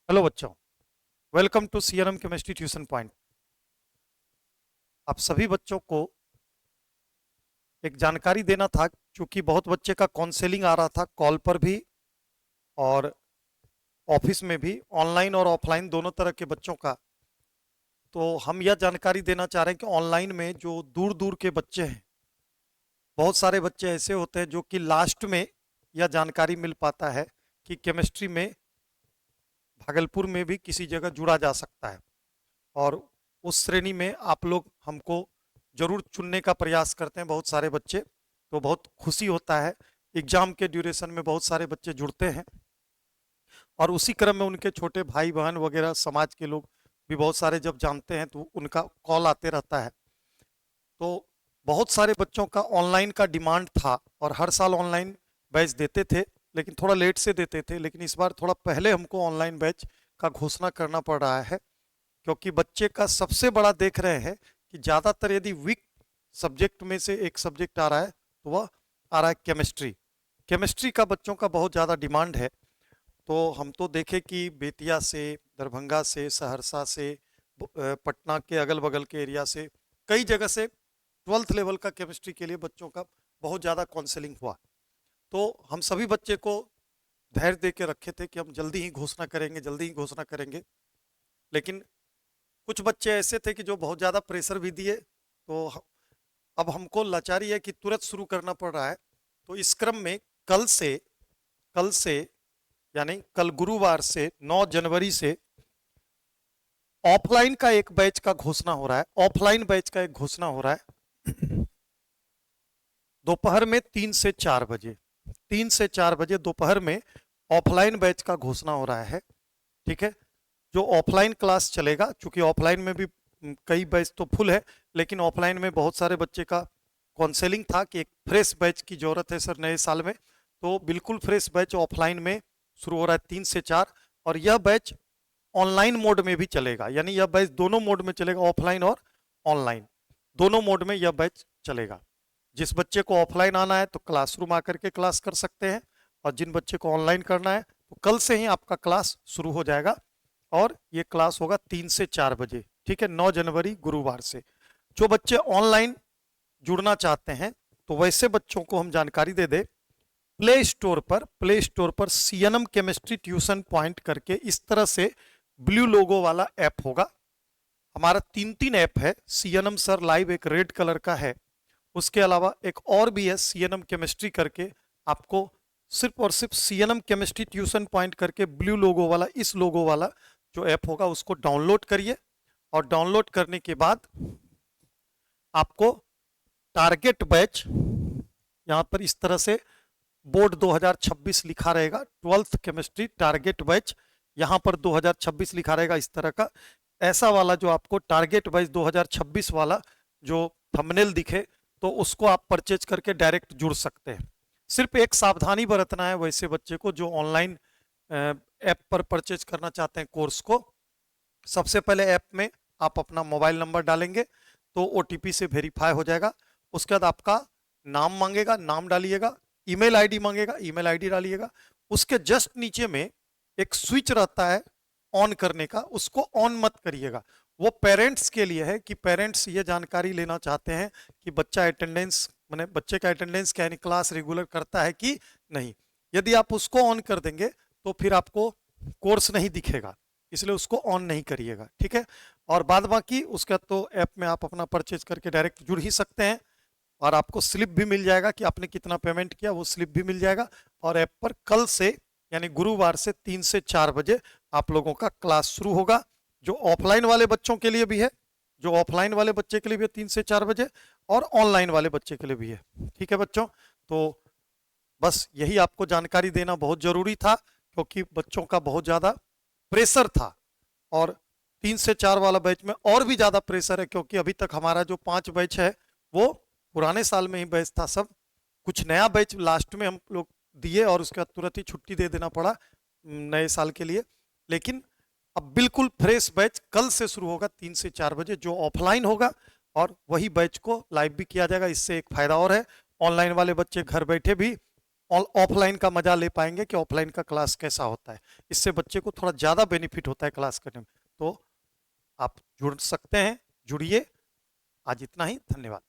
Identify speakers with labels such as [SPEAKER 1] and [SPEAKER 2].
[SPEAKER 1] Hello बच्चों, welcome to CNM chemistry tuition point. आप सभी बच्चों को एक जानकारी देना था, क्योंकि बहुत बच्चे का काउंसलिंग आ रहा था कॉल पर भी और ऑफिस में भी, ऑनलाइन और ऑफलाइन दोनों तरह के बच्चों का। तो हम यह जानकारी देना चाह रहे हैं कि ऑनलाइन में जो दूर दूर के बच्चे हैं, बहुत सारे बच्चे ऐसे होते हैं जो कि लास्ट में यह जानकारी मिल पाता है कि केमिस्ट्री में भागलपुर में भी किसी जगह जुड़ा जा सकता है। और उस श्रेणी में आप लोग हमको जरूर चुनने का प्रयास करते हैं, बहुत सारे बच्चे। तो बहुत खुशी होता है, एग्जाम के ड्यूरेशन में बहुत सारे बच्चे जुड़ते हैं और उसी क्रम में उनके छोटे भाई बहन वगैरह समाज के लोग भी बहुत सारे जब जानते हैं तो उनका कॉल आते रहता है। तो बहुत सारे बच्चों का ऑनलाइन का डिमांड था और हर साल ऑनलाइन बैच देते थे, लेकिन थोड़ा लेट से देते थे। लेकिन इस बार थोड़ा पहले हमको ऑनलाइन बैच का घोषणा करना पड़ रहा है, क्योंकि बच्चे का सबसे बड़ा देख रहे हैं कि ज़्यादातर यदि वीक सब्जेक्ट में से एक सब्जेक्ट आ रहा है तो वह आ रहा है केमिस्ट्री। केमिस्ट्री का बच्चों का बहुत ज़्यादा डिमांड है। तो हम तो देखें कि बेतिया से, दरभंगा से, सहरसा से, पटना के अगल बगल के एरिया से, कई जगह से 12th लेवल का केमिस्ट्री के लिए बच्चों का बहुत ज़्यादा काउंसलिंग हुआ। तो हम सभी बच्चे को धैर्य दे के रखे थे कि हम जल्दी ही घोषणा करेंगे, जल्दी ही घोषणा करेंगे। लेकिन कुछ बच्चे ऐसे थे कि जो बहुत ज़्यादा प्रेशर भी दिए। तो अब हमको लाचारी है कि तुरंत शुरू करना पड़ रहा है। तो इस क्रम में कल से यानी कल गुरुवार से 9 जनवरी से ऑफलाइन का एक बैच का घोषणा हो रहा है। ऑफलाइन बैच का एक घोषणा हो रहा है दोपहर में 3 से 4 बजे। 3 से 4 बजे दोपहर में ऑफलाइन बैच का घोषणा हो रहा है। ठीक है, जो ऑफलाइन क्लास चलेगा, चूंकि ऑफलाइन में भी कई बैच तो फुल है, लेकिन ऑफलाइन में बहुत सारे बच्चे का काउंसलिंग था कि एक फ्रेश बैच की जरूरत है सर नए साल में। तो बिल्कुल फ्रेश बैच ऑफलाइन में शुरू हो रहा है 3 से 4। और यह बैच ऑनलाइन मोड में भी चलेगा, यानी यह बैच दोनों मोड में चलेगा, ऑफलाइन और ऑनलाइन दोनों मोड में यह बैच चलेगा। जिस बच्चे को ऑफलाइन आना है तो क्लासरूम आकर के क्लास कर सकते हैं, और जिन बच्चे को ऑनलाइन करना है तो कल से ही आपका क्लास शुरू हो जाएगा। और ये क्लास होगा 3 से 4 बजे। ठीक है, 9 जनवरी गुरुवार से। जो बच्चे ऑनलाइन जुड़ना चाहते हैं तो वैसे बच्चों को हम जानकारी दे दे, प्ले स्टोर पर सीएनएम केमिस्ट्री ट्यूशन पॉइंट करके इस तरह से ब्लू लोगो वाला ऐप होगा। हमारा 3 ऐप है। सीएनएम सर लाइव एक रेड कलर का है, उसके अलावा एक और भी है सीएनएम केमिस्ट्री करके। आपको सिर्फ और सिर्फ सीएनएम केमिस्ट्री ट्यूशन पॉइंट करके ब्लू लोगो वाला, इस लोगो वाला जो ऐप होगा उसको डाउनलोड करिए। और डाउनलोड करने के बाद आपको टारगेट बैच, यहाँ पर इस तरह से बोर्ड 2026 लिखा रहेगा, 12th केमिस्ट्री टारगेट बैच, यहाँ पर 2026 लिखा रहेगा इस तरह का। ऐसा वाला जो आपको टारगेट बैच 2026 वाला जो थंबनेल दिखे तो उसको आप परचेज करके डायरेक्ट जुड़ सकते हैं। सिर्फ एक सावधानी बरतना है वैसे बच्चे को जो ऑनलाइन ऐप पर परचेज करना चाहते हैं कोर्स को। सबसे पहले ऐप में आप अपना मोबाइल नंबर डालेंगे तो ओटीपी से वेरीफाई हो जाएगा। उसके बाद आपका नाम मांगेगा, नाम डालिएगा। ईमेल आईडी मांगेगा, ईमेल आईडी डालिएगा। उसके जस्ट नीचे में एक स्विच रहता है ऑन करने का, उसको ऑन मत करिएगा। वो पेरेंट्स के लिए है कि पेरेंट्स ये जानकारी लेना चाहते हैं कि बच्चा अटेंडेंस, माने बच्चे का अटेंडेंस क्या है, क्लास रेगुलर करता है कि नहीं। यदि आप उसको ऑन कर देंगे तो फिर आपको कोर्स नहीं दिखेगा, इसलिए उसको ऑन नहीं करिएगा। ठीक है, और बाद बाकी उसका तो ऐप में आप अपना परचेज करके डायरेक्ट जुड़ ही सकते हैं। और आपको स्लिप भी मिल जाएगा कि आपने कितना पेमेंट किया, वो स्लिप भी मिल जाएगा। और ऐप पर कल से यानी गुरुवार से 3 से 4 बजे आप लोगों का क्लास शुरू होगा। जो ऑफलाइन वाले बच्चों के लिए भी है, जो ऑफलाइन वाले बच्चे के लिए भी है 3 से 4 बजे, और ऑनलाइन वाले बच्चे के लिए भी है। ठीक है बच्चों, तो बस यही आपको जानकारी देना बहुत जरूरी था, क्योंकि बच्चों का बहुत ज़्यादा प्रेशर था। और 3 से 4 वाला बैच में और भी ज़्यादा प्रेशर है, क्योंकि अभी तक हमारा जो 5 बैच है वो पुराने साल में ही बैच था सब। कुछ नया बैच लास्ट में हम लोग दिए और उसके बाद तुरंत ही छुट्टी दे देना पड़ा नए साल के लिए। लेकिन अब बिल्कुल फ्रेश बैच कल से शुरू होगा 3 से 4 बजे, जो ऑफलाइन होगा, और वही बैच को लाइव भी किया जाएगा। इससे एक फायदा और है, ऑनलाइन वाले बच्चे घर बैठे भी ऑफलाइन का मजा ले पाएंगे कि ऑफलाइन का क्लास कैसा होता है। इससे बच्चे को थोड़ा ज़्यादा बेनिफिट होता है क्लास करने में। तो आप जुड़ सकते हैं, जुड़िए। आज इतना ही, धन्यवाद।